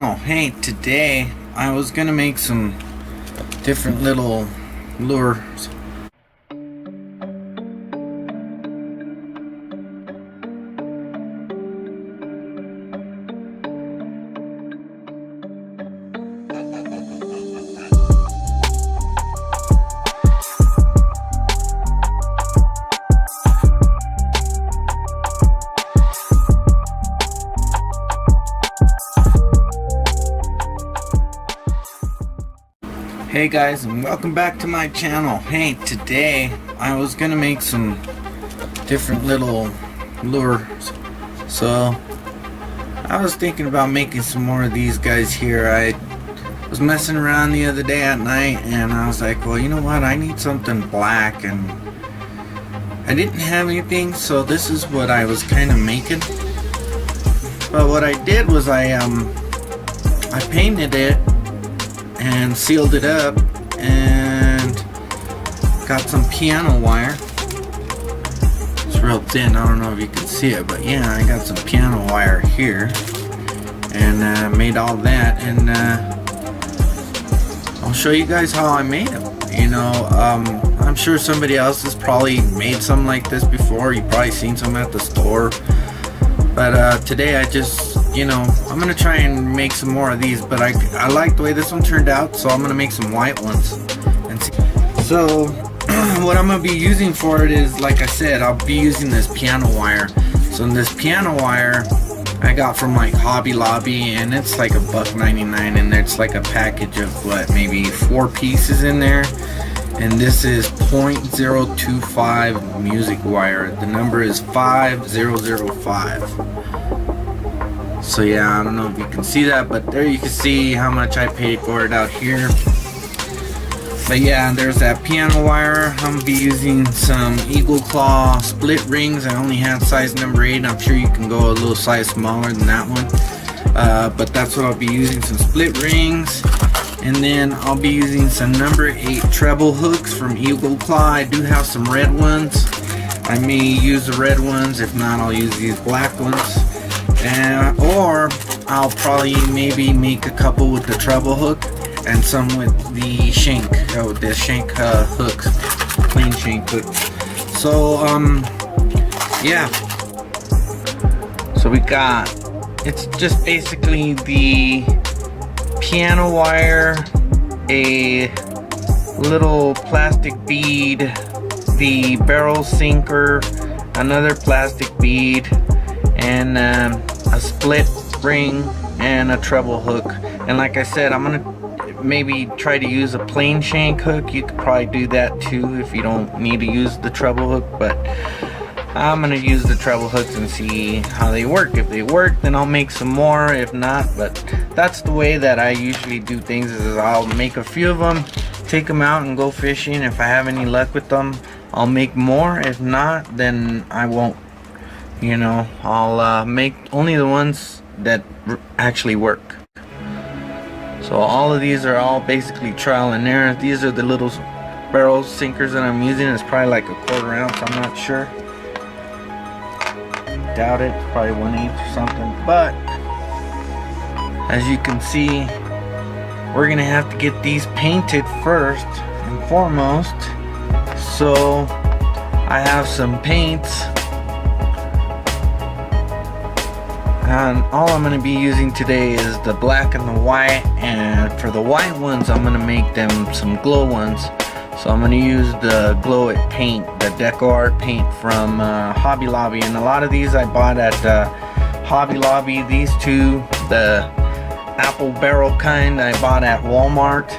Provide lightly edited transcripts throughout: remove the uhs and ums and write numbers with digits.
Oh, hey, today I was gonna make some different little lures. Hey guys, and welcome back to my channel. Hey, today I was gonna make some different little lures. So I was thinking about making some more of these guys here. I was messing around the other day at night and I was like, well, you know what, I need something black, and I didn't have anything, so this is what I was kind of making. But what I did was I painted it and sealed it up and got some piano wire. It's real thin, I don't know if you can see it, but yeah, I got some piano wire here and made all that, and I'll show you guys how I made them. You know, I'm sure somebody else has probably made something like this before. You've probably seen some at the store, but today I just, you know, I'm gonna try and make some more of these, but I like the way this one turned out, so I'm gonna make some white ones and see. So what I'm gonna be using for it is, like I said, I'll be using this piano wire. So this piano wire I got from like Hobby Lobby, and it's like $1.99, and there's like a package of what, maybe 4 pieces in there, and this is .025 music wire. The number is 5005. So yeah, I don't know if you can see that, but there you can see how much I paid for it out here. But yeah, there's that piano wire. I'm gonna be using some Eagle Claw split rings. I only had size number 8. I'm sure you can go a little size smaller than that one. But that's what I'll be using, some split rings. And then I'll be using some number 8 treble hooks from Eagle Claw. I do have some red ones. I may use the red ones. If not, I'll use these black ones. Or I'll probably maybe make a couple with the treble hook and some with the shank, with the shank hooks, plain shank hook. So yeah, so we got, it's just basically the piano wire, a little plastic bead, the barrel sinker, another plastic bead, and a split ring and a treble hook. And like I said, I'm gonna maybe try to use a plain shank hook. You could probably do that too if you don't need to use the treble hook, but I'm gonna use the treble hooks and see how they work. If they work, then I'll make some more. If not, but that's the way that I usually do things, is I'll make a few of them, take them out and go fishing. If I have any luck with them, I'll make more. If not, then I won't. You know, I'll make only the ones that actually work. So all of these are all basically trial and error. These are the little barrel sinkers that I'm using. It's probably like a 1/4 ounce, I'm not sure. Doubt it, it's probably 1/8 or something. But as you can see, we're gonna have to get these painted first and foremost. So I have some paints, and all I'm going to be using today is the black and the white. And for the white ones, I'm going to make them some glow ones. So I'm going to use the Glow It paint, the Deco Art paint from Hobby Lobby. And a lot of these I bought at Hobby Lobby. These two, the apple barrel kind, I bought at Walmart.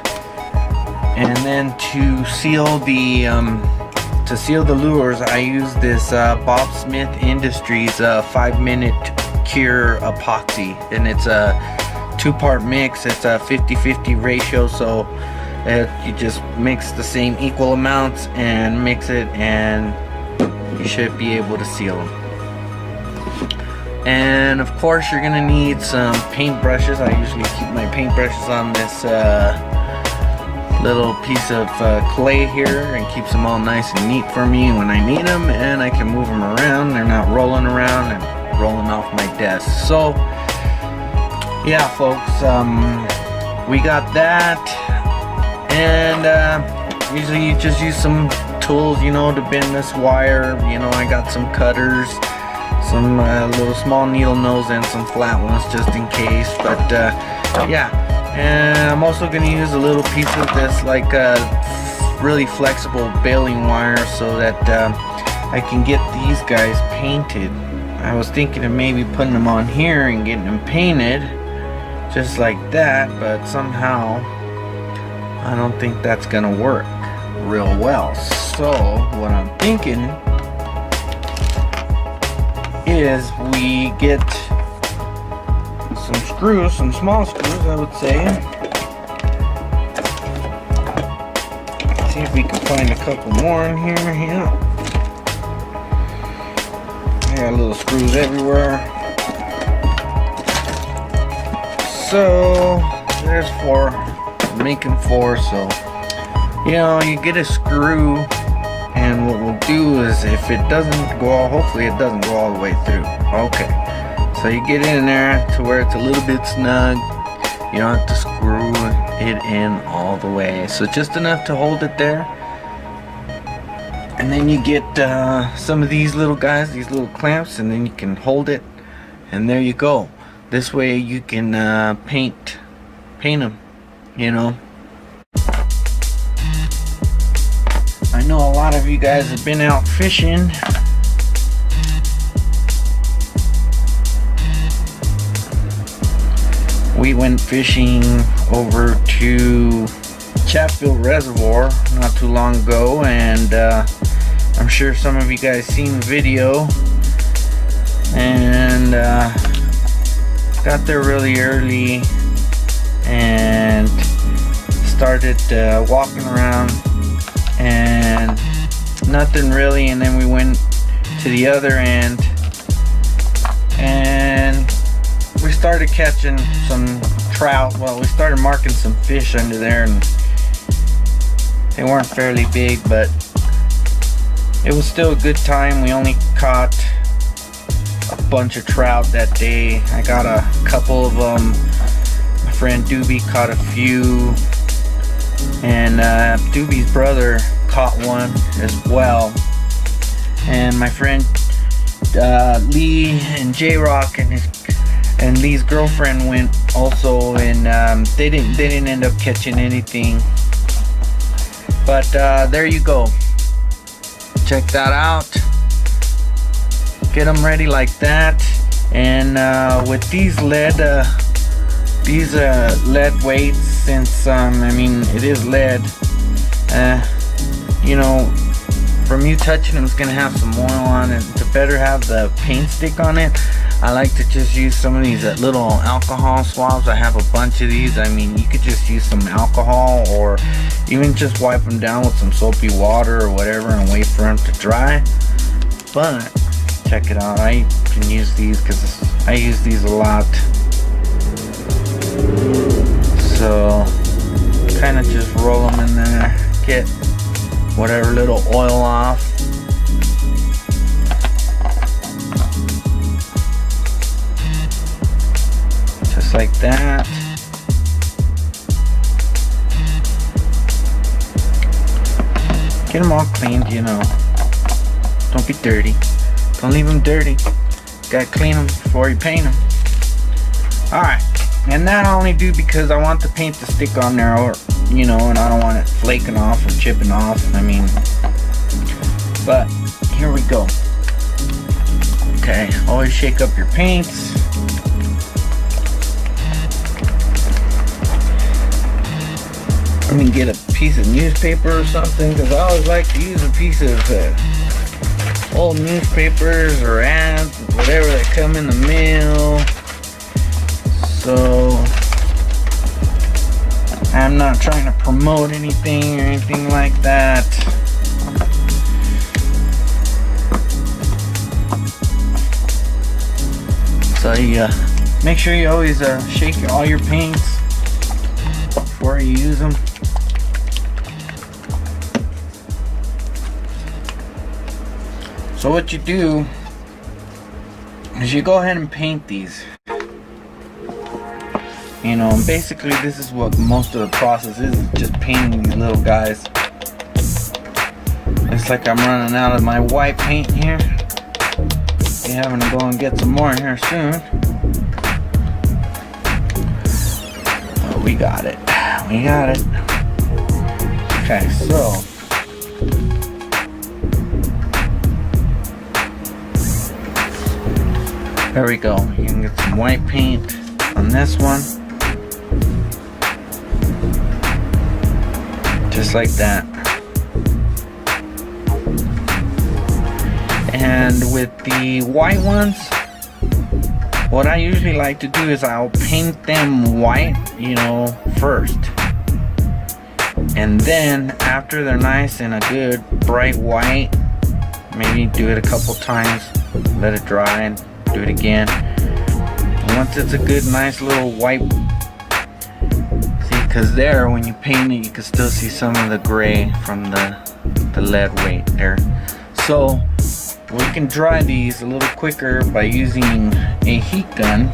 And then to seal the lures, I use this Bob Smith Industries 5-minute cure epoxy, and it's a 2-part mix. It's a 50-50 ratio, so you just mix the same equal amounts and mix it, and you should be able to seal them. And of course, you're gonna need some paint brushes. I usually keep my paint brushes on this little piece of clay here, and keeps them all nice and neat for me when I need them, and I can move them around. They're not rolling around and rolling off my desk. So yeah, folks, we got that, and usually you just use some tools, you know, to bend this wire. You know, I got some cutters, some little small needle nose, and some flat ones just in case. But yeah, and I'm also going to use a little piece of this like really flexible baling wire so that I can get these guys painted. I was thinking of maybe putting them on here and getting them painted just like that, but somehow I don't think that's gonna work real well. So what I'm thinking is we get some screws, some small screws, I would say. See if we can find a couple more in here. Yeah, I got little screws everywhere. So there's 4. I'm making 4. So you know, you get a screw, and what we'll do is, if it doesn't go all, hopefully it doesn't go all the way through. Okay, so you get in there to where it's a little bit snug. You don't have to screw it in all the way, so just enough to hold it there. And then you get some of these little guys, these little clamps, and then you can hold it, and there you go. This way you can paint them, you know. I know a lot of you guys have been out fishing. We went fishing over to Chatfield Reservoir not too long ago, and I'm sure some of you guys seen the video. And got there really early and started walking around, and nothing really. And then we went to the other end and we started catching some trout. Well, we started marking some fish under there, and they weren't fairly big, but it was still a good time. We only caught a bunch of trout that day. I got a couple of them. My friend Doobie caught a few, and Doobie's brother caught one as well. And my friend Lee and J-Rock and Lee's girlfriend went also, and they didn't end up catching anything. But there you go. Check that out. Get them ready like that. And with these lead weights, since I mean it is lead, you know, from you touching them, it's gonna have some oil on it. To better have the paint stick on it, I like to just use some of these little alcohol swabs. I have a bunch of these. I mean, you could just use some alcohol, or even just wipe them down with some soapy water or whatever and wait for them to dry. But check it out, I can use these because I use these a lot. So kind of just roll them in there, get whatever little oil off. Just like that. Get them all cleaned, you know. Don't be dirty. Don't leave them dirty. Gotta clean them before you paint them. Alright, and that I only do because I want the paint to stick on there, or you know, and I don't want it flaking off or chipping off. I mean, but here we go. Okay, always shake up your paints. I mean, get a piece of newspaper or something, because I always like to use a piece of old newspapers or ads, whatever that come in the mail. So I'm not trying to promote anything or anything like that. So you make sure you always shake all your paints before you use them. So what you do is you go ahead and paint these. You know, and basically this is what most of the process is, just painting these little guys. Looks like I'm running out of my white paint here. Be having to go and get some more here soon. But we got it. We got it. Okay, so there we go. You can get some white paint on this one. Just like that. And with the white ones, what I usually like to do is I'll paint them white, you know, first. And then after they're nice and a good bright white, maybe do it a couple times, let it dry and do it again. And once it's a good nice little white, see, because there when you paint it you can still see some of the gray from the lead weight there. So we can dry these a little quicker by using a heat gun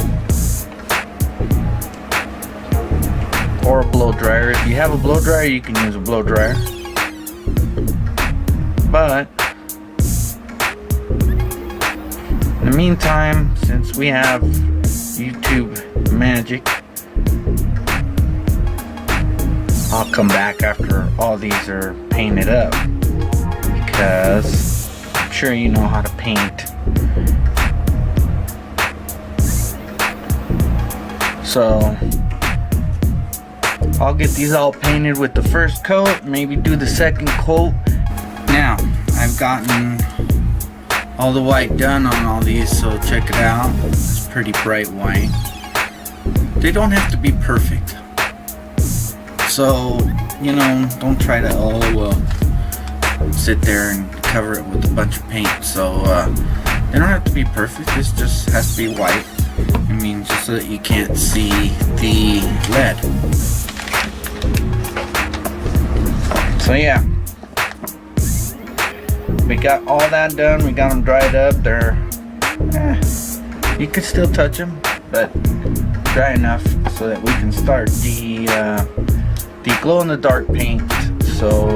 or a blow dryer. If you have a blow dryer, you can use a blow dryer. But in the meantime, since we have YouTube magic, I'll come back after all these are painted up, because I'm sure you know how to paint. So I'll get these all painted with the first coat, maybe do the second coat. Now I've gotten all the white done on all these, so check it out. It's pretty bright white. They don't have to be perfect, so you know, don't try to sit there and cover it with a bunch of paint. So they don't have to be perfect, this just has to be white. I mean, just so that you can't see the lead. So yeah, we got all that done, we got them dried up. They're you could still touch them, but dry enough so that we can start the glow in the dark paint. So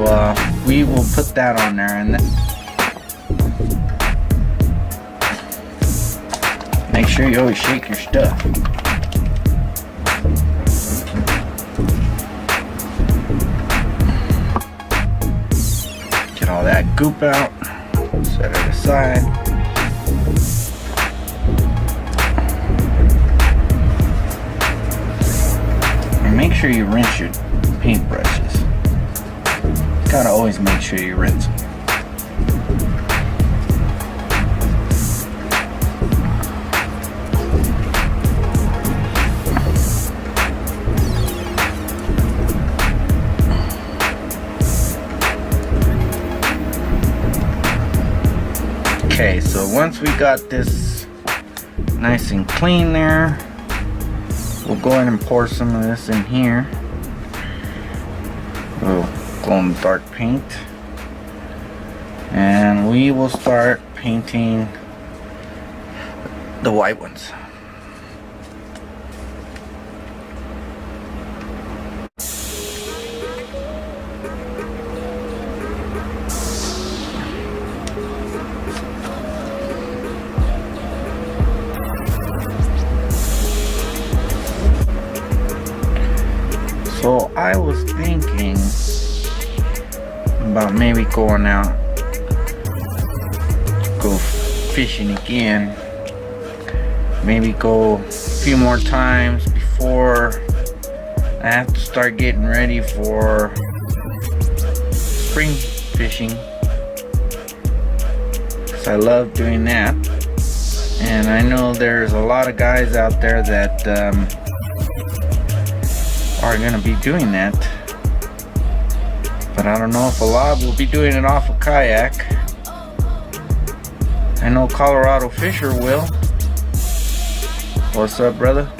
we will put that on there, and make sure you always shake your stuff. Get all that goop out, set it aside. And make sure you rinse your paintbrushes. Gotta always make sure you rinse them. Okay, so once we got this nice and clean there, we'll go ahead and pour some of this in here. We'll glow in the dark paint, and we will start painting the white ones. So I was thinking about maybe going out, go fishing again, maybe go a few more times before I have to start getting ready for spring fishing, because I love doing that. And I know there's a lot of guys out there that are going to be doing that, but I don't know if a lot will be doing it off a kayak. I know Colorado Fisher will. What's up, brother?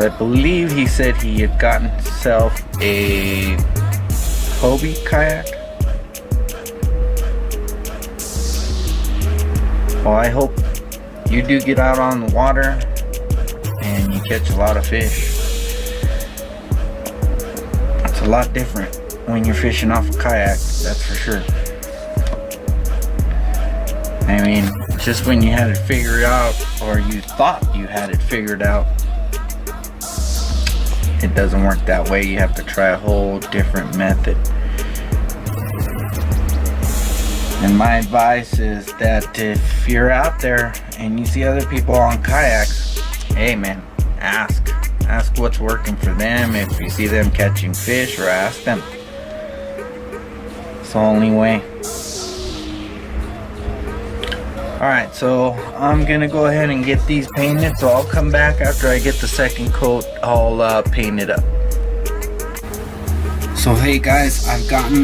I believe he said he had gotten himself a Hobie kayak. Well, I hope you do get out on the water and you catch a lot of fish. It's a lot different when you're fishing off a kayak, that's for sure. I mean, just when you had it figured out, or you thought you had it figured out, it doesn't work that way. You have to try a whole different method. And my advice is that if you're out there and you see other people on kayaks, hey man, ask what's working for them. If you see them catching fish, or ask them. It's the only way. Alright, so I'm gonna go ahead and get these painted, so I'll come back after I get the second coat all painted up. So hey guys, I've gotten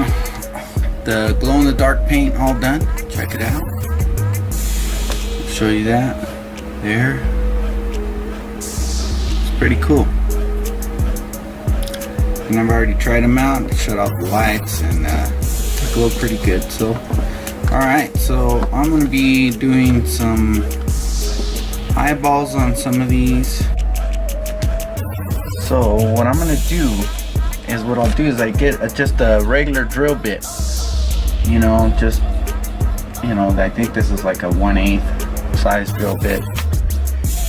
the glow-in-the-dark paint all done. Check it out. I'll show you that. There. It's pretty cool. And I've already tried them out. Shut off the lights and they look pretty good. So, alright, so I'm going to be doing some eyeballs on some of these. So what I'm going to do is, I get just a regular drill bit. You know, just, you know, I think this is like a 1/8 size drill bit.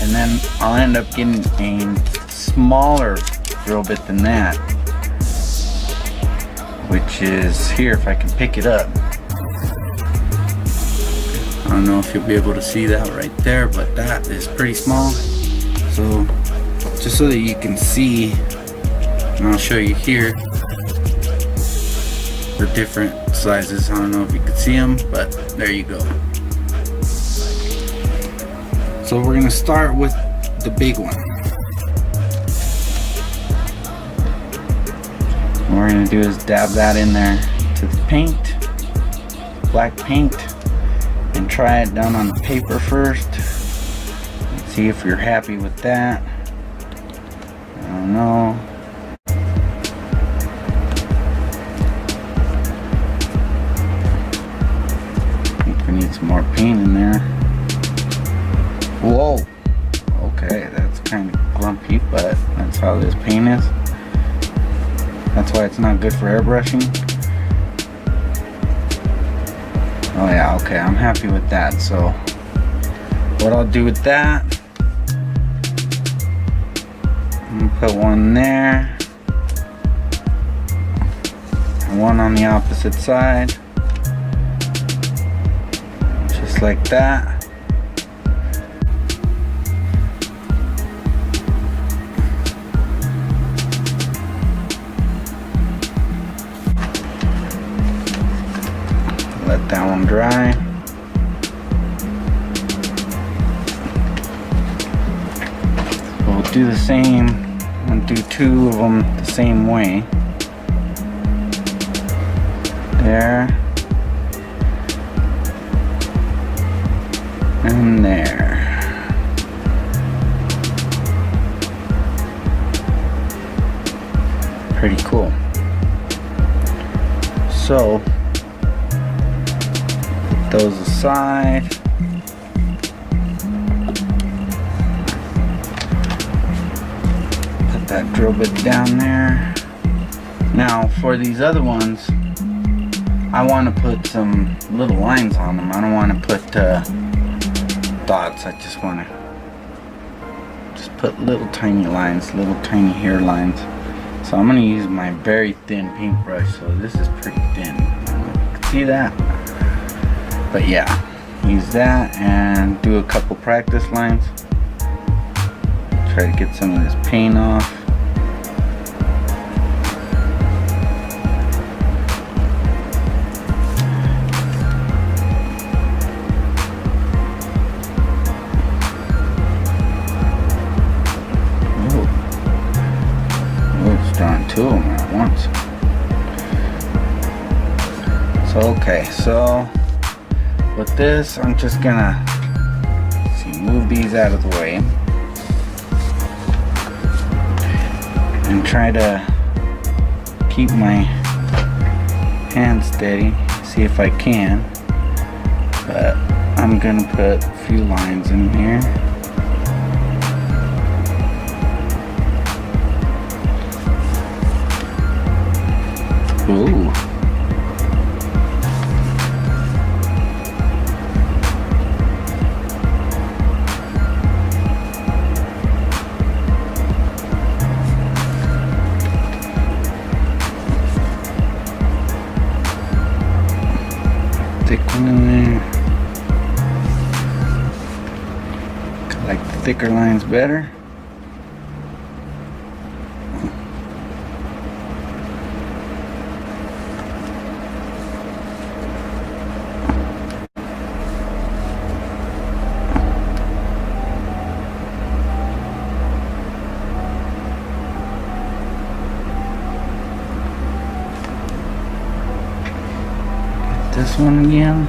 And then I'll end up getting a smaller drill bit than that, which is here if I can pick it up. I don't know if you'll be able to see that right there, but that is pretty small. So, just so that you can see, and I'll show you here, the different sizes. I don't know if you can see them, but there you go. So we're gonna start with the big one. What we're gonna do is dab that in there to the paint, black paint, and try it down on the paper first. Let's see if you're happy with that. I don't know. Some more paint in there. Whoa. Okay, that's kind of clumpy, but that's how this paint is. That's why it's not good for airbrushing. Oh yeah, okay, I'm happy with that. So what I'll do with that, I'm gonna put one there, and one on the opposite side. Like that. Let that one dry. We'll do the same and do two of them the same way. There. And there. Pretty cool. So put those aside. Put that drill bit down there. Now for these other ones, I want to put some little lines on them. I don't want to put dots. I just want to put little tiny lines, little tiny hair lines. So I'm going to use my very thin paintbrush. So this is pretty thin. I don't know if you can see that. But yeah, use that and do a couple practice lines. Try to get some of this paint off. Two of them at once. So okay, so with this I'm just gonna move these out of the way and try to keep my hand steady, see if I can, but I'm gonna put few lines in here. Ooh. Thick one in there. I like the thicker lines better. This one again.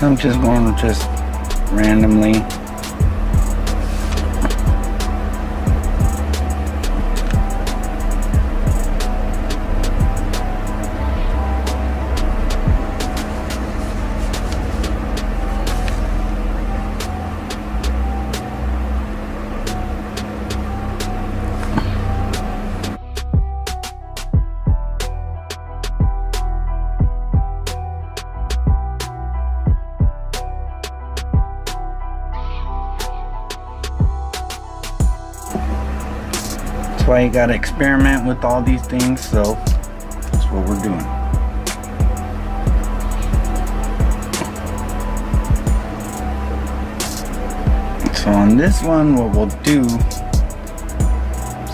I'm just going to randomly. That's why you gotta experiment with all these things, so that's what we're doing. So on this one, what we'll do, so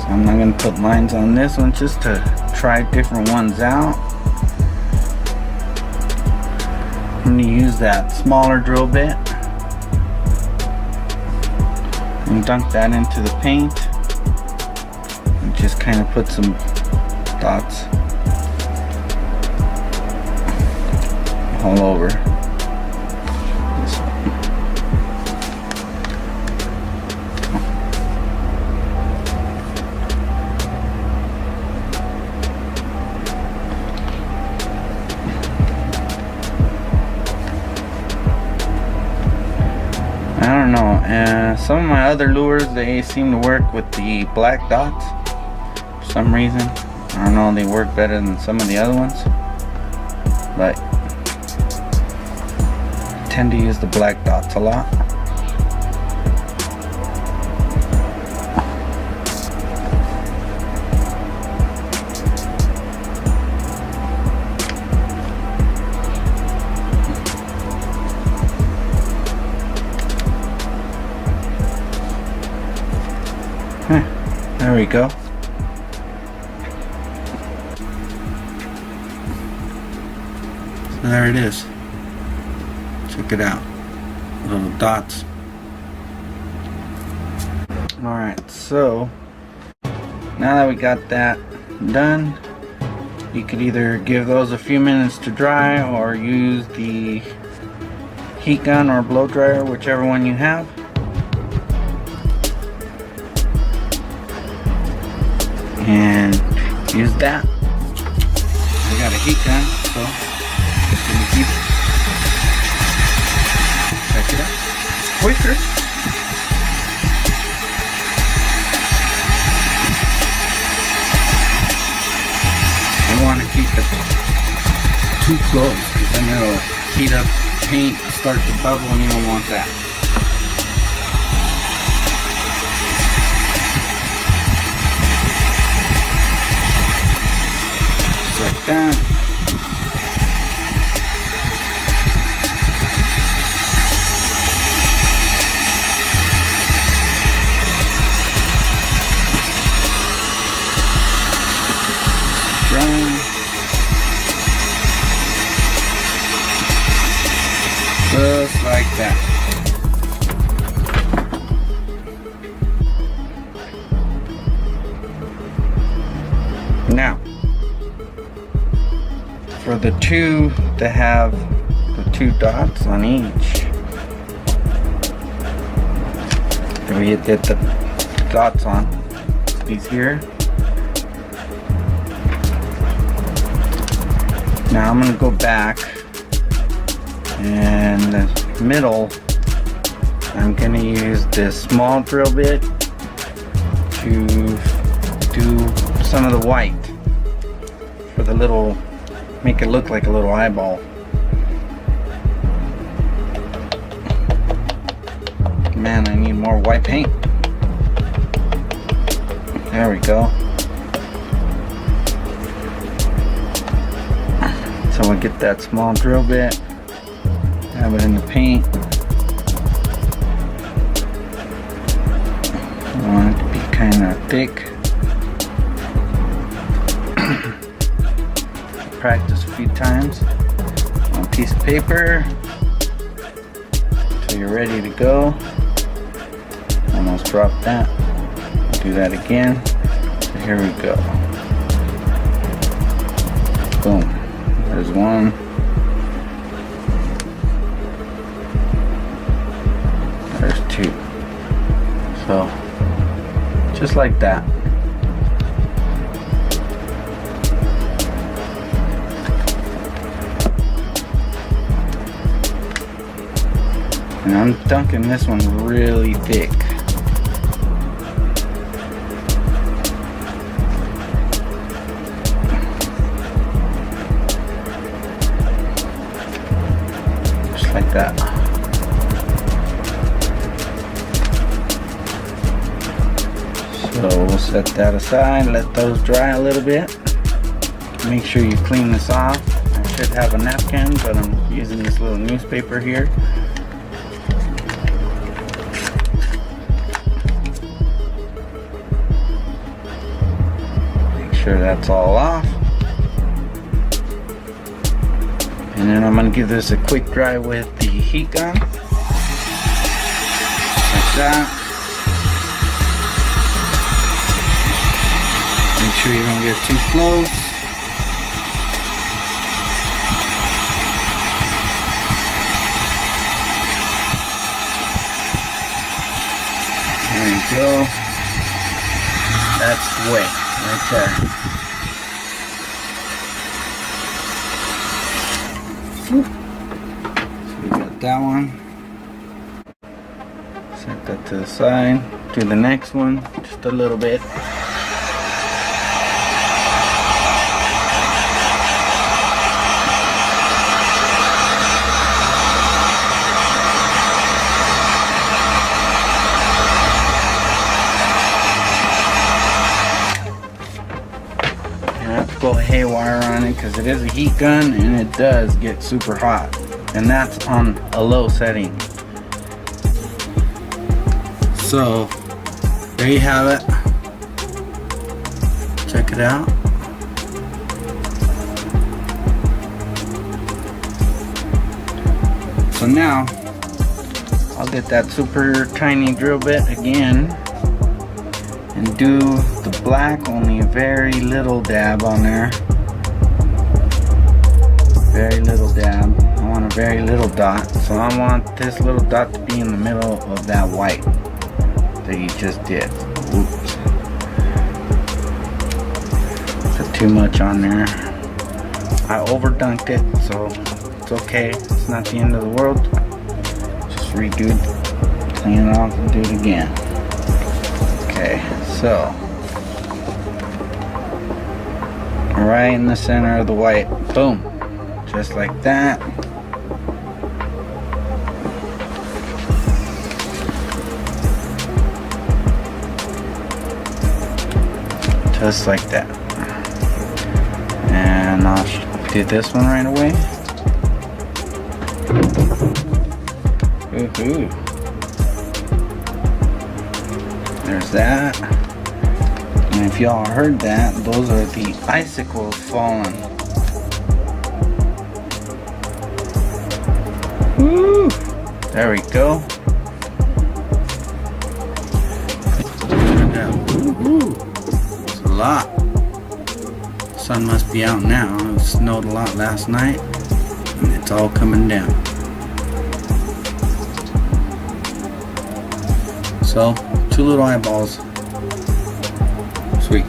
I'm not gonna put lines on this one just to try different ones out. I'm gonna use that smaller drill bit and dunk that into the paint. Just kind of put some dots all over this one. I don't know, some of my other lures, they seem to work with the black dots. Some reason, I don't know, they work better than some of the other ones, but I tend to use the black dots a lot. There we go. There it is. Check it out. Little dots. Alright, so now that we got that done, you could either give those a few minutes to dry or use the heat gun or blow dryer, whichever one you have. And use that. I got a heat gun, so keep it. Check it out. It's quicker. I want to keep it too close because then it'll heat up paint, start to bubble, and you don't want that. Just like that. Just like that. Now, for the two that have the two dots on each, that we did the dots on. These here. Now I'm going to go back, and the middle, I'm going to use this small drill bit to do some of the white for the little, make it look like a little eyeball. Man, I need more white paint. There we go. So we'll get that small drill bit, have it in the paint. I want it to be kind of thick. Practice a few times on a piece of paper until you're ready to go. Almost dropped that. Do that again. So here we go. Boom. There's one. There's two. So, just like that. And I'm dunking this one really thick. Just like that. So we'll set that aside, let those dry a little bit. Make sure you clean this off. I should have a napkin, but I'm using this little newspaper here. Sure that's all off, and then I'm going to give this a quick dry with the heat gun, like that. Make sure you don't get too close. There you go. That's wet. Right there. So we got that one. Set that to the side. Do the next one, just a little bit. Go haywire on it because it is a heat gun and it does get super hot, and that's on a low setting. So there you have it. Check it out. So now I'll get that super tiny drill bit again and do the black, only a very little dab on there. Very little dab. I want a very little dot. So I want this little dot to be in the middle of that white that you just did. Oops. Put too much on there. I overdunked it, so it's okay. It's not the end of the world. Just redo it, clean it off, and do it again. Okay, so right in the center of the white, boom, just like that. Just like that. And I'll do this one right away. Woohoo. There's that. And if y'all heard that, those are the icicles falling. Woo! There we go. It's a lot. Sun must be out now. It snowed a lot last night, and it's all coming down. So 2 little eyeballs. Sweet.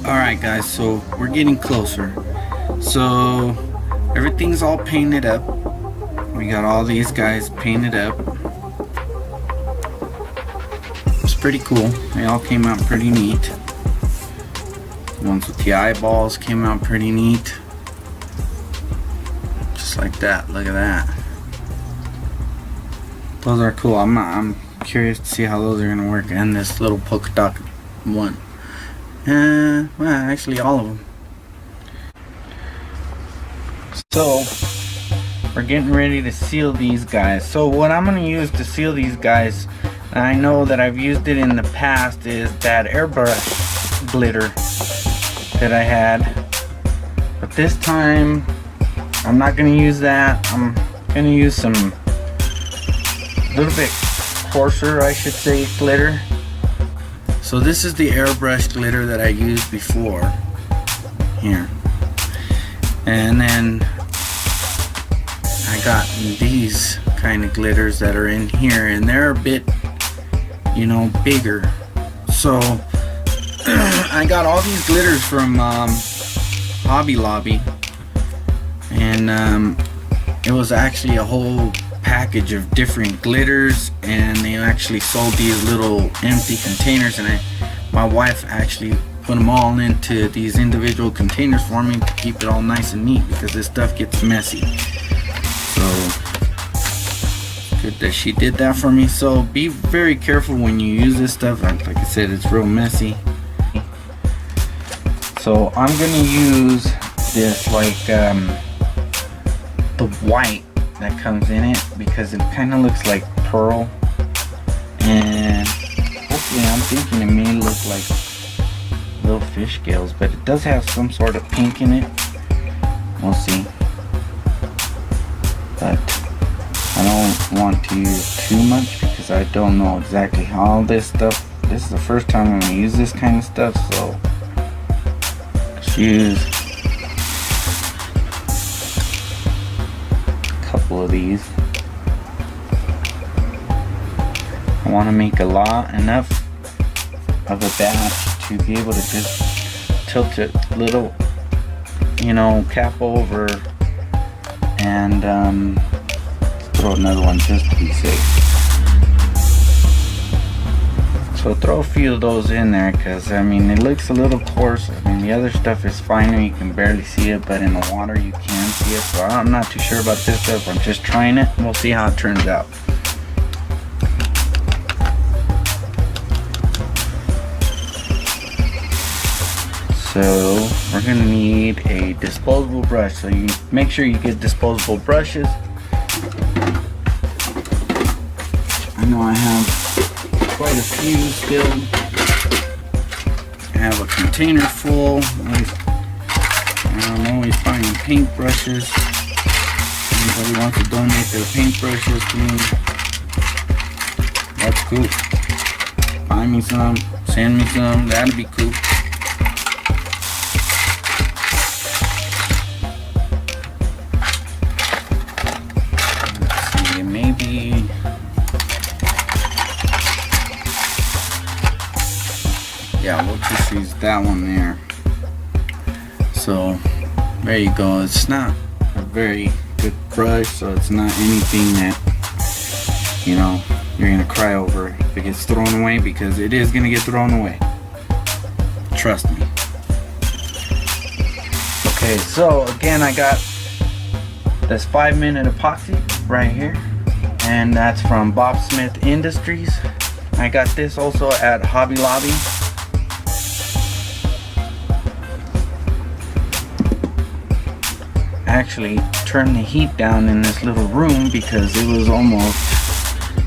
Alright guys, so we're getting closer. So everything's all painted up. We got all these guys painted up. It's pretty cool. They all came out pretty neat. The ones with the eyeballs came out pretty neat. Just like that. Look at that. Those are cool. I'm curious to see how those are gonna work. And this little polka dot one. Well, actually all of them. So we're getting ready to seal these guys. So what I'm going to use to seal these guys, and I know that I've used it in the past, is that airbrush glitter that I had. But this time I'm not going to use that. I'm going to use some little bit coarser, I should say, glitter. So this is the airbrush glitter that I used before here, and then I got these kind of glitters that are in here, and they're a bit, you know, bigger. So I got all these glitters from Hobby Lobby, and it was actually a whole package of different glitters, and they actually sold these little empty containers, and my wife actually put them all into these individual containers for me to keep it all nice and neat, because this stuff gets messy. So good that she did that for me. So be very careful when you use this stuff. Like I said, it's real messy. So I'm gonna use this, like the white that comes in it, because it kind of looks like pearl, and hopefully I'm thinking it may look like little fish scales, but it does have some sort of pink in it. We'll see, but I don't want to use too much because I don't know exactly how this stuff, this is the first time I'm gonna use this kind of stuff, so let's use of these. I want to make enough of a batch to be able to just tilt it a little, you know, cap over, and throw another one just to be safe. So throw a few of those in there, because I mean it looks a little coarse. I mean the other stuff is finer, you can barely see it, but in the water you can see it. So I'm not too sure about this stuff. I'm just trying it, and we'll see how it turns out. So we're gonna need a disposable brush. So you make sure you get disposable brushes. I know I have quite a few still. I have a container full. I'm always finding paint brushes. Anybody wants to donate their paint brushes to me, that's cool. Find me some, send me some, that'd be cool. Let's see, maybe yeah, we'll just use that one there. So there you go. It's not a very good brush, so it's not anything that, you know, you're gonna cry over if it gets thrown away, because it is gonna get thrown away. Trust me. Okay, so again, I got this 5-minute epoxy right here, and that's from Bob Smith Industries. I got this also at Hobby Lobby. Actually turned the heat down in this little room because it was almost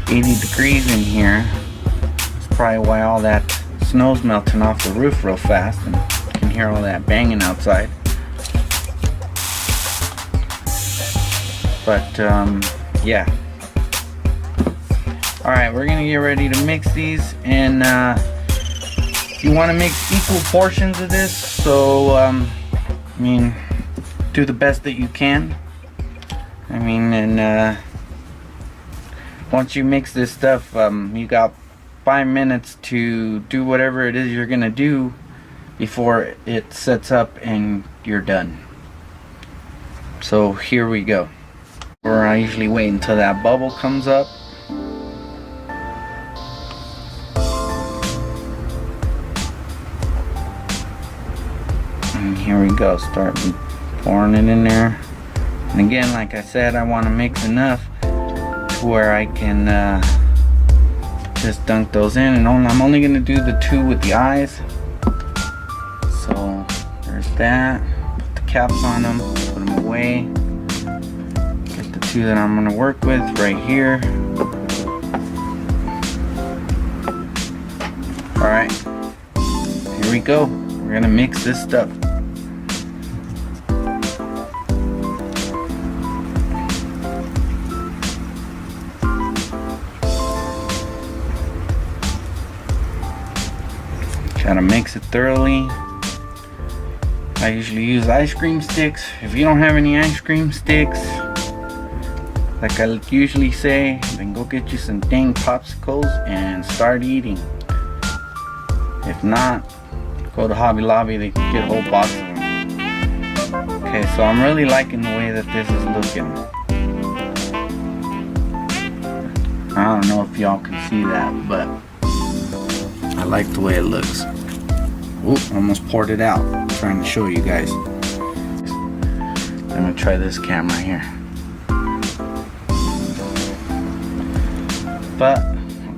80 degrees in here. That's probably why all that snow's melting off the roof real fast, and you can hear all that banging outside. But yeah. Alright, we're gonna get ready to mix these, and you want to mix equal portions of this, so I mean, do the best that you can. I mean, and once you mix this stuff, you got 5 minutes to do whatever it is you're gonna do before it sets up and you're done. So here we go. Or I usually wait until that bubble comes up. And here we go, start pouring it in there. And again, like I said, I want to mix enough to where I can just dunk those in. And I'm only going to do the 2 with the eyes. So there's that. Put the caps on them, put them away. Get the 2 that I'm going to work with right here. Alright, here we go. We're going to mix this stuff. Try to mix it thoroughly. I usually use ice cream sticks. If you don't have any ice cream sticks, like I usually say, then go get you some dang popsicles and start eating. If not, go to Hobby Lobby, they can get a whole box of them. Okay, so I'm really liking the way that this is looking. I don't know if y'all can see that, but I like the way it looks. Ooh, almost poured it out. I'm trying to show you guys. Let me try this camera here. But,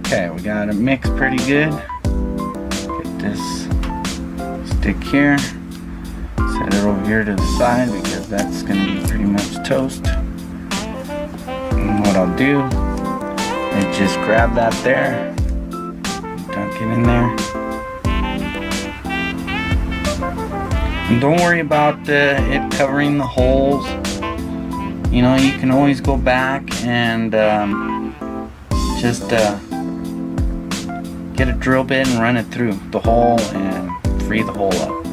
okay, we got it mixed pretty good. Get this stick here. Set it over here to the side because that's going to be pretty much toast. And what I'll do is just grab that there. Dunk it in there. And don't worry about it covering the holes. You know, you can always go back and just get a drill bit and run it through the hole and free the hole up.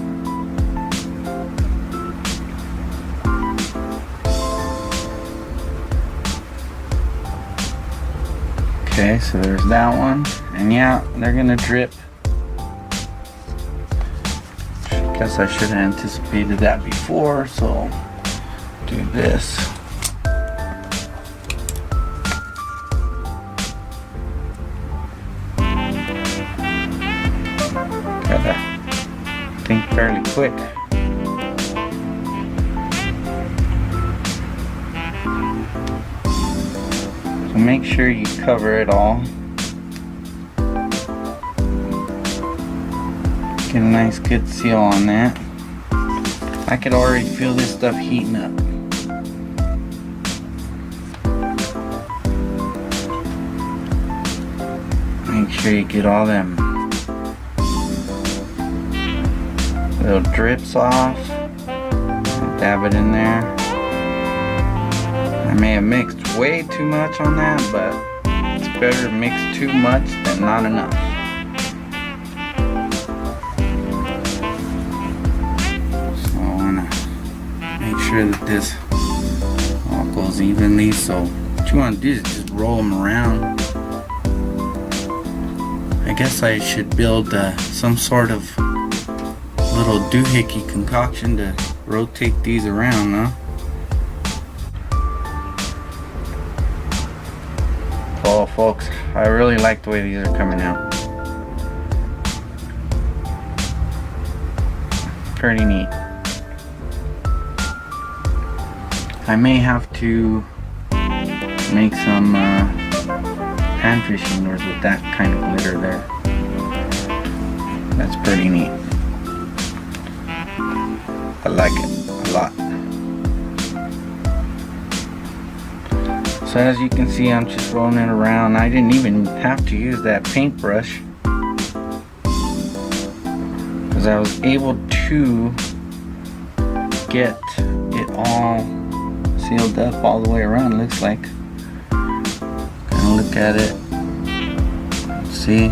Okay, so there's that one. And yeah, they're gonna drip. Guess I should have anticipated that before, so do this. Gotta think fairly quick. So make sure you cover it all. Get a nice good seal on that. I could already feel this stuff heating up. Make sure you get all them little drips off. Dab it in there. I may have mixed way too much on that, but it's better to mix too much than not enough. Sure that this all goes evenly. So what you want to do is just roll them around. I guess I should build some sort of little doohickey concoction to rotate these around, huh? Oh folks, I really like the way these are coming out. Pretty neat. I may have to make some panfish lures with that kind of glitter there. That's pretty neat. I like it a lot. So as you can see, I'm just rolling it around. I didn't even have to use that paintbrush because I was able to get it all sealed up all the way around. Looks like. Kind of look at it. See?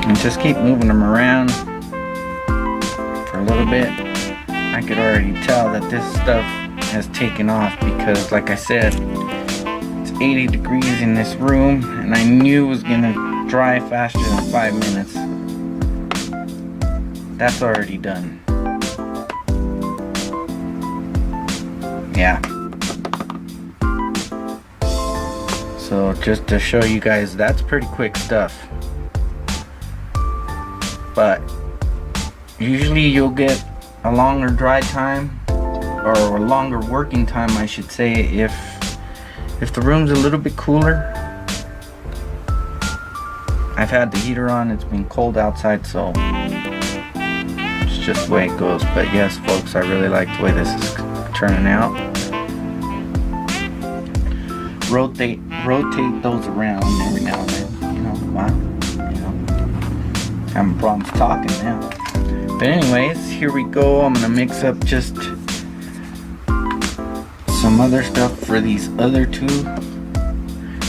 And just keep moving them around for a little bit. I could already tell that this stuff has taken off because, like I said, it's 80 degrees in this room, and I knew it was gonna dry faster than 5 minutes. That's already done. Yeah. So just to show you guys, that's pretty quick stuff. But usually you'll get a longer dry time, or a longer working time I should say, if the room's a little bit cooler. I've had the heater on, it's been cold outside, so it's just the way it goes. But yes folks, I really like the way this is turning out. Rotate those around every now and then, you know. Wow, you know, having problems talking now. But anyways, here we go. I'm gonna mix up just some other stuff for these other two,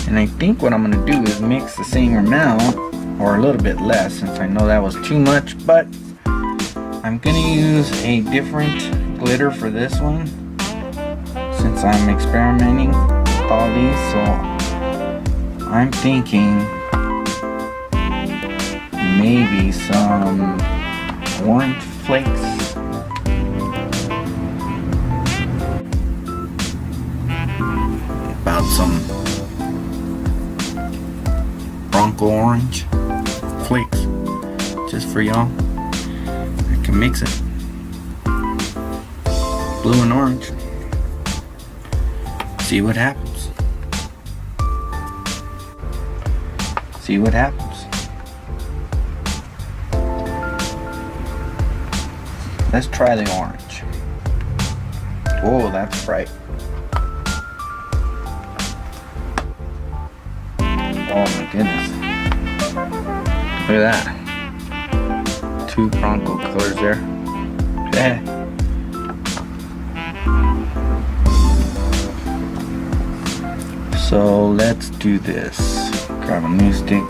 and I think what I'm gonna do is mix the same amount or a little bit less, since I know that was too much. But I'm gonna use a different glitter for this one, since I'm experimenting with all these. So I'm thinking maybe some orange flakes. About some Bronco orange flakes, just for y'all. I can mix it. Blue and orange. See what happens. See what happens. Let's try the orange. Whoa, that's bright. Oh my goodness. Look at that. Two Bronco colors there. Yeah. So let's do this. Grab a new stick.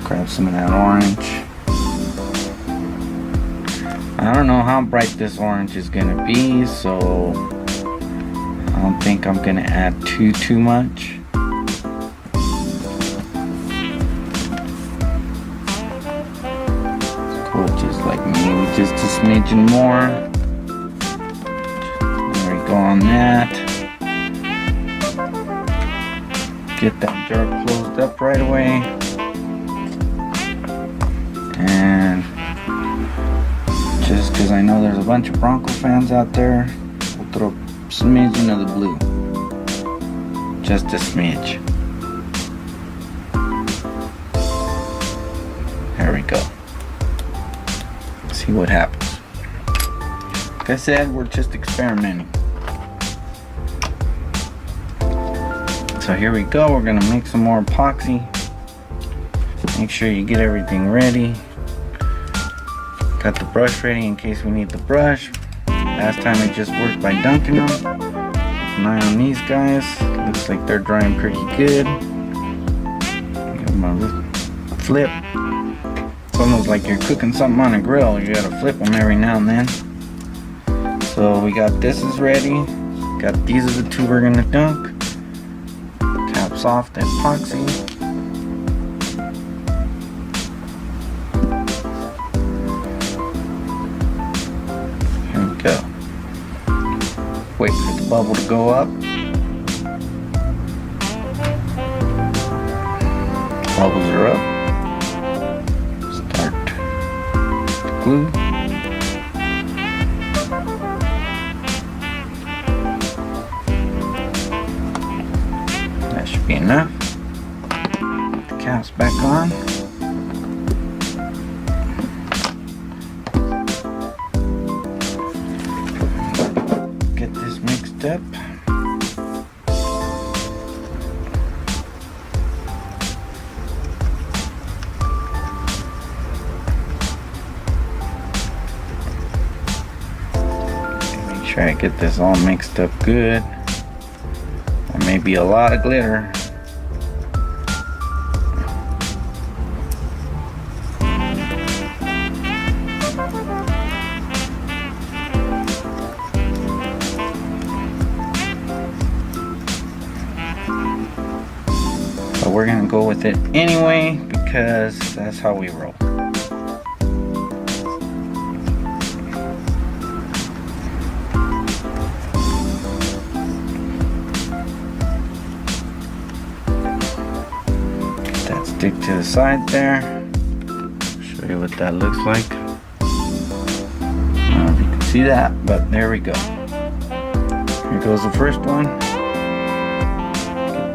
Grab some of that orange. I don't know how bright this orange is gonna be, so I don't think I'm gonna add too much. Cool, just like maybe just a smidgen more. There we go on that. Get that jar closed up right away. And just because I know there's a bunch of Bronco fans out there, we'll throw a smidgen of the blue. Just a smidge. There we go. See what happens. Like I said, we're just experimenting. So here we go. We're gonna make some more epoxy. Make sure you get everything ready. Got the brush ready in case we need the brush. Last time it just worked by dunking them. Keep an eye on these guys. Looks like they're drying pretty good. Give them a flip. It's almost like you're cooking something on a grill. You gotta flip them every now and then. So we got this is ready. Got these are the two we're gonna dunk. Taps off the epoxy. Go. Wait for the bubble to go up. Bubbles are up. Start the glue. That should be enough. Put the caps back on. Up. Make sure I get this all mixed up good. There may be a lot of glitter. but we're gonna go with it anyway because that's how we roll. Get that stick to the side there. Show you what that looks like. I don't know if you can see that, but there we go. Here goes the first one. Get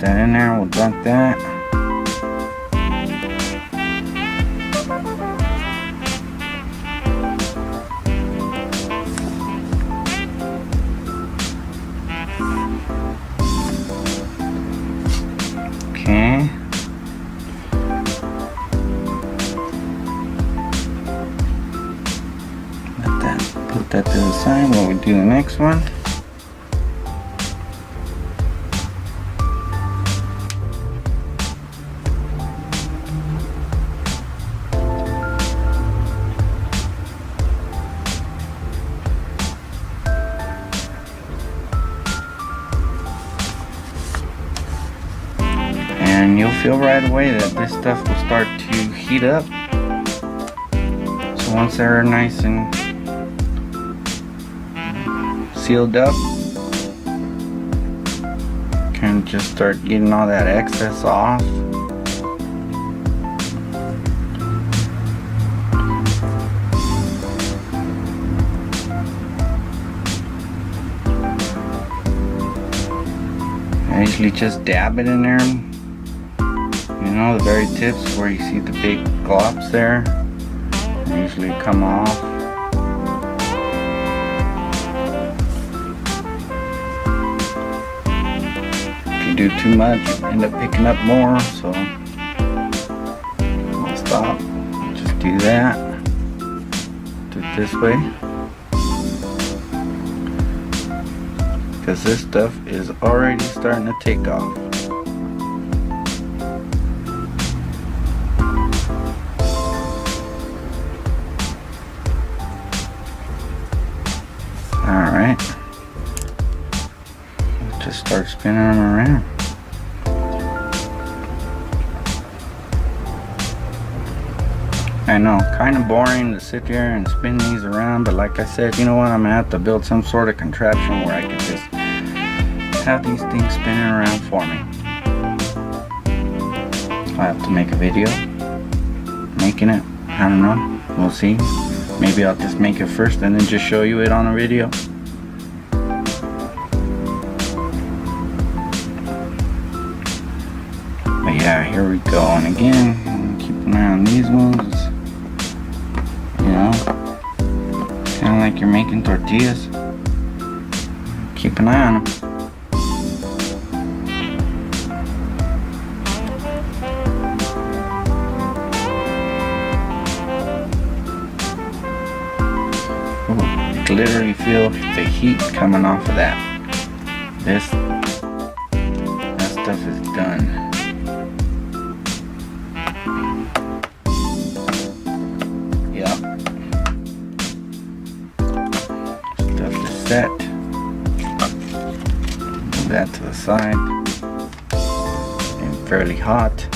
that in there, we'll dunk that. Okay. Put that to the side while we do the next one. And you'll feel right away that this stuff will start to heat up. So once they're nice and sealed up, can just start getting all that excess off. I usually just dab it in there, you know, the very tips where you see the big glops there. They usually come off. Do too much, end up picking up more, so I'll stop, just do that, do it this way, because this stuff is already starting to take off. Alright. Just start spinning them around. I know, kind of boring to sit there and spin these around, but like I said, you know what, I'm gonna have to build some sort of contraption where I can just have these things spinning around for me. I'll have to make a video making it. I don't know, we'll see. Maybe I'll just make it first and then just show you it on a video. But yeah, here we go. And again, keep an eye on these ones. You know, kind of like you're making tortillas. Keep an eye on them. Ooh, you can literally feel the heat coming off of that. That stuff is done. Set. Move that to the side. And fairly hot.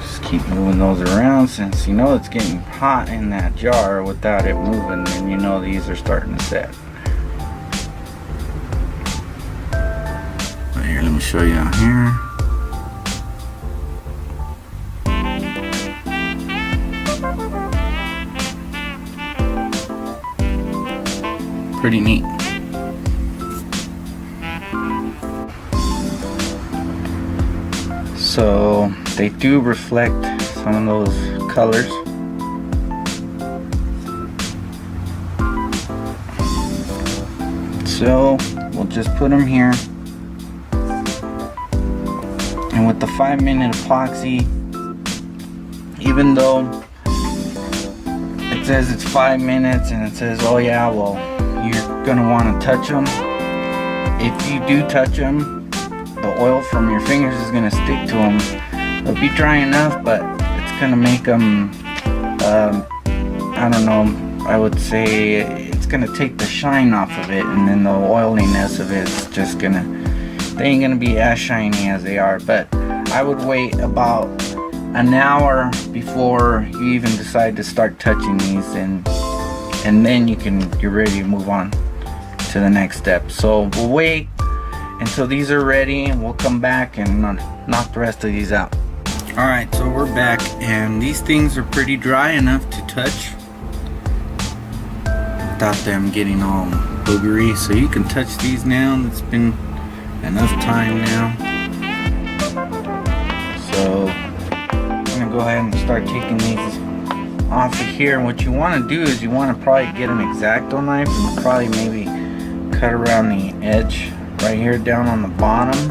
Just keep moving those around, since you know it's getting hot in that jar without it moving, and you know these are starting to set. Right here, let me show you out here. Pretty neat. So they do reflect some of those colors. So we'll just put them here. And with the 5-minute epoxy, even though it says it's 5 minutes and it says, oh yeah, well, you're gonna want to touch them. If you do touch them, the oil from your fingers is gonna stick to them. They'll be dry enough, but it's gonna make them, I don't know, I would say it's gonna take the shine off of it, and then the oiliness of it is just gonna they ain't gonna be as shiny as they are. But I would wait about an hour before you even decide to start touching these, and then you're ready to move on to the next step. So we'll wait until these are ready, and we'll come back and knock the rest of these out. Alright, so we're back, and these things are pretty dry enough to touch without them getting all boogery. So you can touch these now. It's been enough time now. So I'm gonna go ahead and start taking these off of here. And what you want to do is you want to probably get an X-Acto knife and probably maybe cut around the edge right here down on the bottom.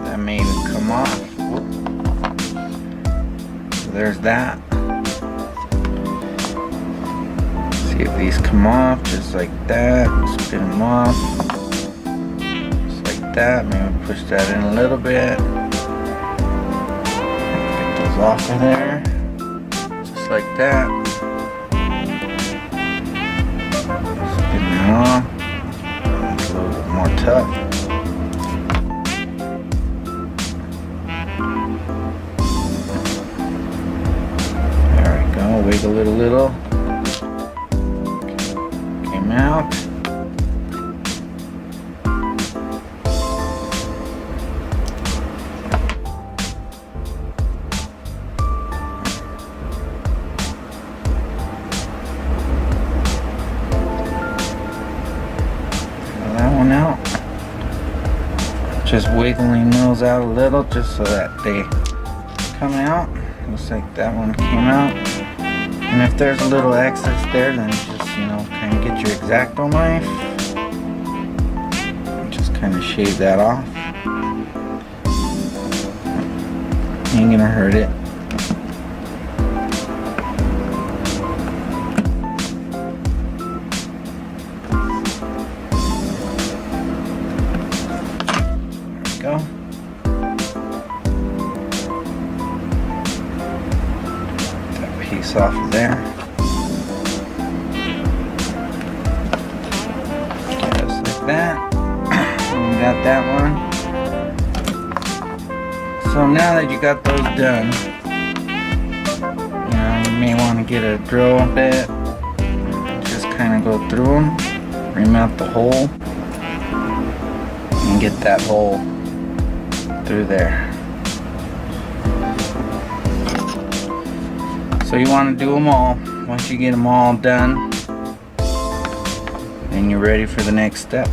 That may even come off. So there's that. See if these come off just like that. Spin them off just like that. Maybe push that in a little bit. Get those off of there just like that. Spin that off. It's a little bit more tough. There we go. Wiggle it a little. Came out. Out, just wiggling those out a little just so that they come out. Looks like that one came out, and if there's a little excess there, then just kind of get your X-Acto knife and just kind of shave that off. Ain't gonna hurt it. Go. That piece off of there. Just like that. And we got that one. So now that you got those done, you may want to get a drill bit. Just kind of go through them, remount the hole, and get that hole through there. So you want to do them all. Once you get them all done, then you're ready for the next step.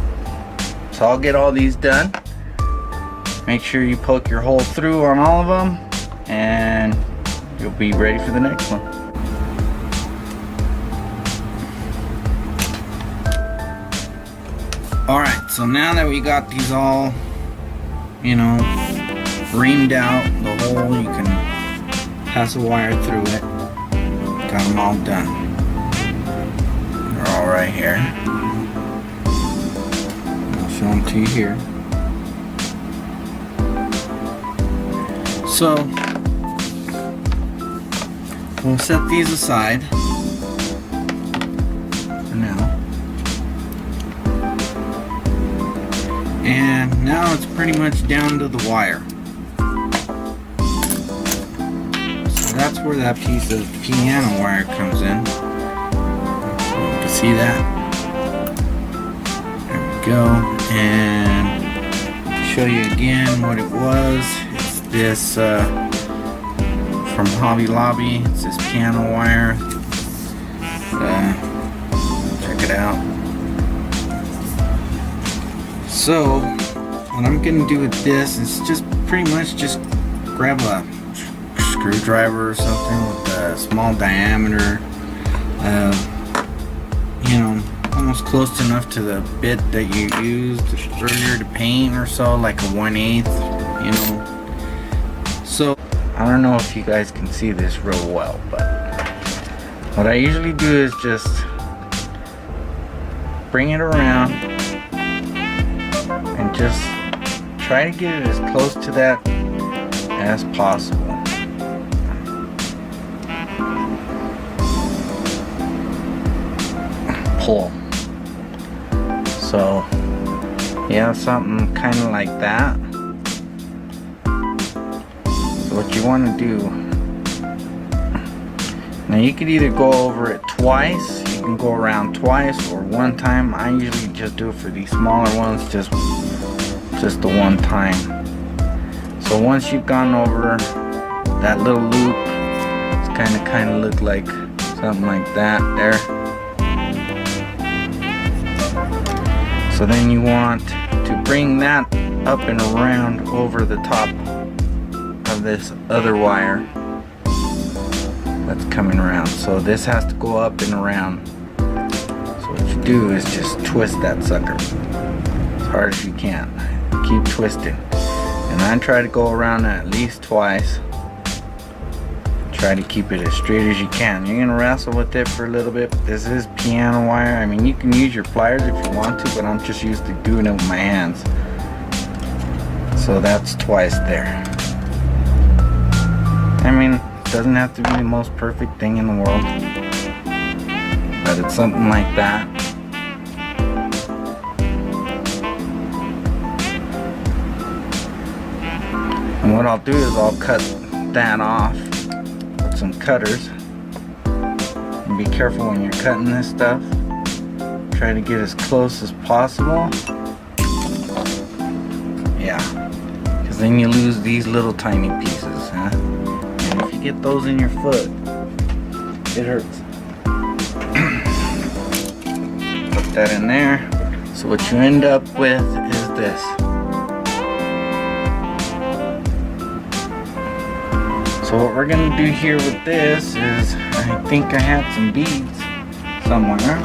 So I'll get all these done. Make sure you poke your hole through on all of them, and you'll be ready for the next one. Alright, so now that we got these all reamed out, the hole, you can pass a wire through it. Got them all done. They're all right here. I'll show them to you here. So we'll set these aside for now. And now it's pretty much down to the wire. So that's where that piece of piano wire comes in. You can see that. There we go. And show you again what it was. It's this from Hobby Lobby. It's this piano wire. Check it out. So what I'm gonna do with this is just pretty much just grab a screwdriver or something with a small diameter, almost close enough to the bit that you used earlier to paint or so, like a 1/8, So I don't know if you guys can see this real well, but what I usually do is just bring it around and just try to get it as close to that as possible. Pull. have something kind of like that. So what you want to do, now you could either go over it twice, you can go around twice, or one time. I usually just do it for these smaller ones, just the one time. So once you've gone over that little loop, it's kind of look like something like that there. So then you want to bring that up and around over the top of this other wire that's coming around. So this has to go up and around. So what you do is just twist that sucker as hard as you can. Keep twisting. And I try to go around at least twice. Try to keep it as straight as you can. You're gonna wrestle with it for a little bit. This is piano wire. I mean, you can use your pliers if you want to, but I'm just used to doing it with my hands. So that's twice there. I mean, it doesn't have to be the most perfect thing in the world, but it's something like that. And what I'll do is I'll cut that off with some cutters. And be careful when you're cutting this stuff. Try to get as close as possible. Yeah, because then you lose these little tiny pieces, huh? And if you get those in your foot, it hurts. Put that in there. So what you end up with is this. So what we're gonna do here with this is, I think I had some beads somewhere.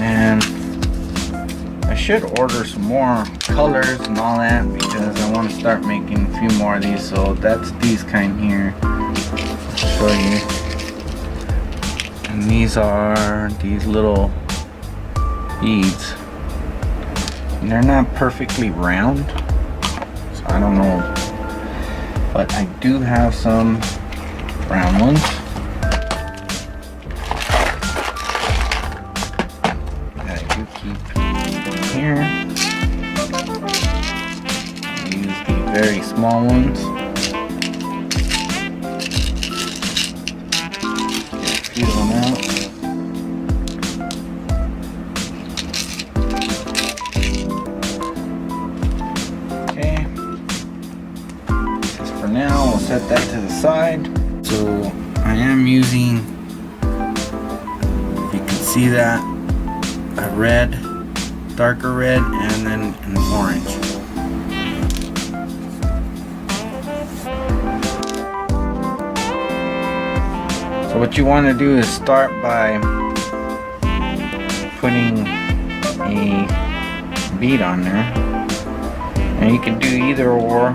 And I should order some more colors and all that, because I want to start making a few more of these. So that's these kind here. I'll show you. And these are these little beads. And they're not perfectly round, so I don't know, but I do have some round ones. That I do keep here. I use the very small ones. Get a few of them out. Now we'll set that to the side. So I am using, if you can see that, a red, darker red, and then an orange. So what you want to do is start by putting a bead on there, and you can do either or.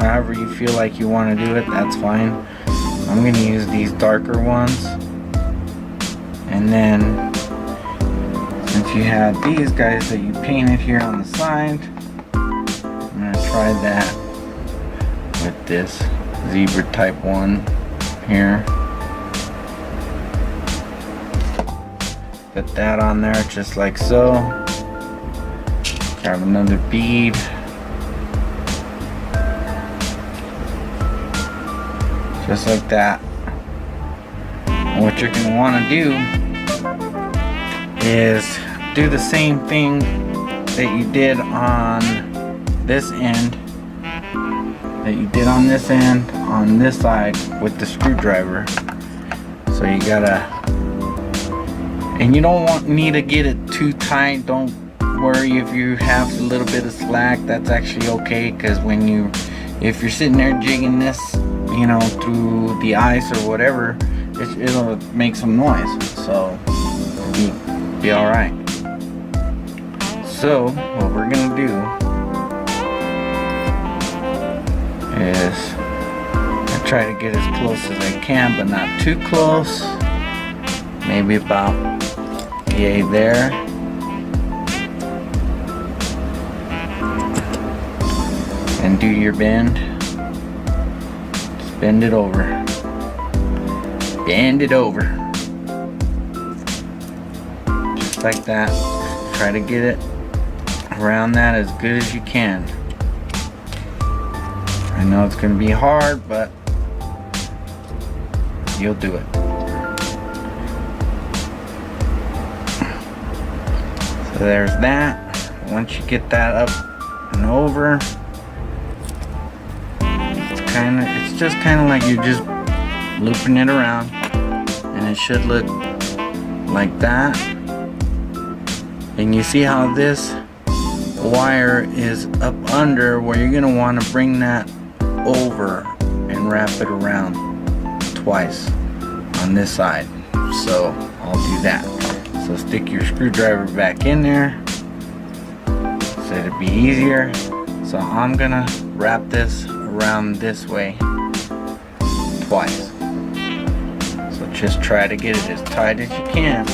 However you feel like you want to do it, that's fine. I'm going to use these darker ones. And then, since you have these guys that you painted here on the side, I'm going to try that with this zebra type one here. Put that on there just like so. Grab another bead. Just like that. And what you're going to want to do is do the same thing that you did on this end, on this side with the screwdriver. So you gotta, and you don't need to get it too tight. Don't worry if you have a little bit of slack. That's actually okay, because if you're sitting there jigging this, you know, through the ice or whatever, it'll make some noise, so be all right. So what we're gonna do is I try to get as close as I can, but not too close. Maybe about yay there. And do your bend. Bend it over. Bend it over. just like that. Try to get it around that as good as you can. I know it's going to be hard, but you'll do it. So there's that. Once you get that up and over, it's just kind of like you're just looping it around, and it should look like that. And you see how this wire is up under, where you're gonna want to bring that over and wrap it around twice on this side. So I'll do that. So stick your screwdriver back in there so it'll be easier. So I'm gonna wrap this around this way twice. So just try to get it as tight as you can.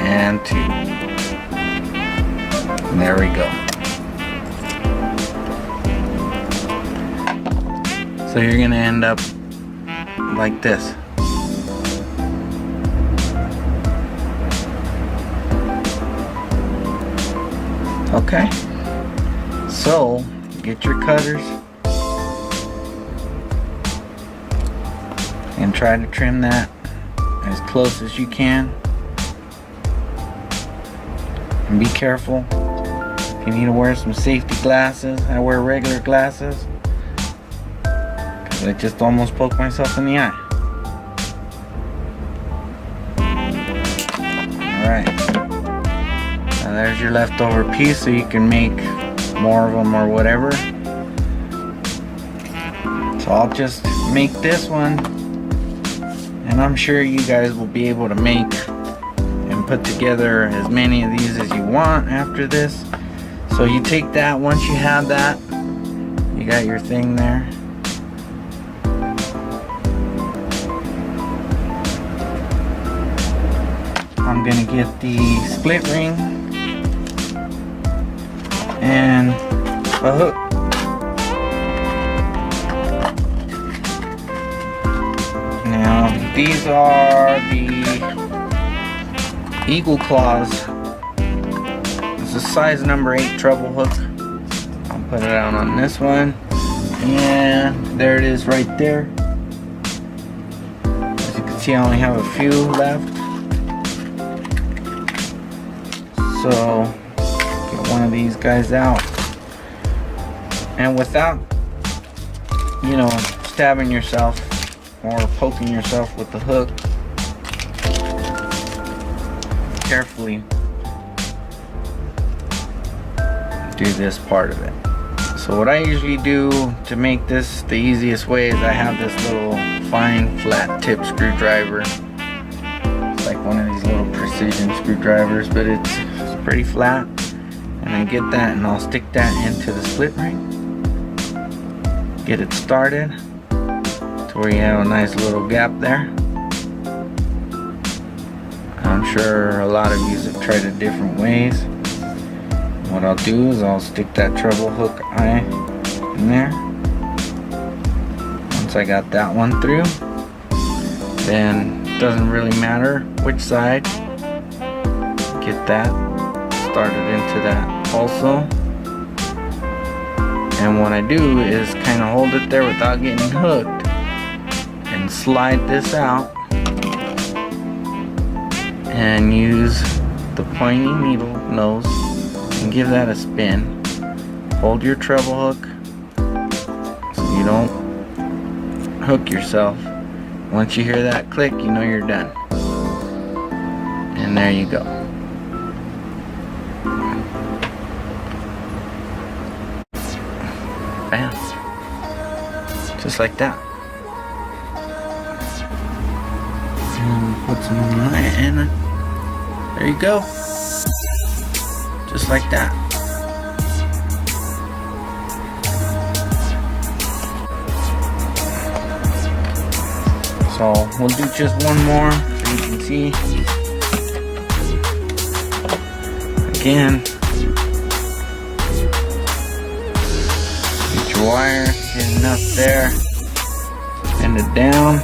And 2. And there we go. So you're gonna end up like this. Okay. So get your cutters and try to trim that as close as you can. And be careful. If you need to wear some safety glasses, I wear regular glasses because I just almost poked myself in the eye. Alright. Now there's your leftover piece, so you can make more of them or whatever. So I'll just make this one, and I'm sure you guys will be able to make and put together as many of these as you want after this. So you take that, once you have that, you got your thing there. I'm gonna get the split ring and a hook. Now these are the Eagle Claws. It's a size number 8 treble hook. I'll put it out on this one, and there it is right there. As you can see, I only have a few left. So get one of these guys out, and without, you know, stabbing yourself or poking yourself with the hook, carefully do this part of it. So what I usually do to make this the easiest way is I have this little fine flat tip screwdriver. It's like one of these little precision screwdrivers, but it's pretty flat. And I get that and I'll stick that into the split ring, get it started to where you have a nice little gap there. I'm sure a lot of you have tried it different ways. What I'll do is I'll stick that treble hook eye in there. Once I got that one through, then it doesn't really matter which side. Get that started into that also. And what I do is kind of hold it there without getting hooked and slide this out and use the pointy needle nose and give that a spin. Hold your treble hook so you don't hook yourself. Once you hear that click, you know you're done. And there you go. Bam. Just like that. And put some on that, and there you go. Just like that. So we'll do just one more so you can see. Again, get your wire, get enough there, bend it down,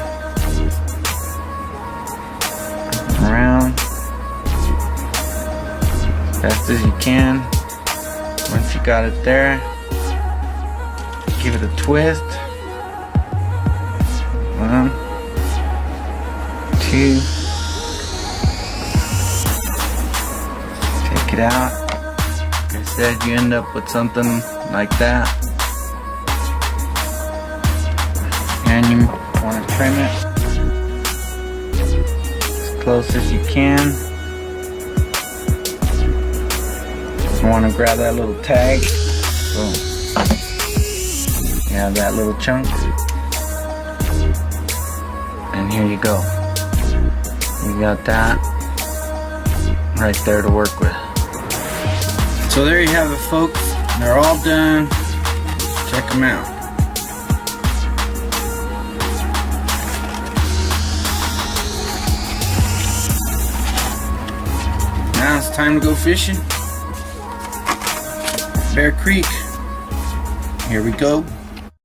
Best as you can. Once you got it there, give it a twist. 1, 2. Take it out. Like I said, you end up with something like that. And you want to trim it as close as you can. You want to grab that little tag. Boom. You have that little chunk. And here you go. You got that right there to work with. So there you have it, folks. They're all done. Check them out. Now it's time to go fishing. Bear Creek. Here we go.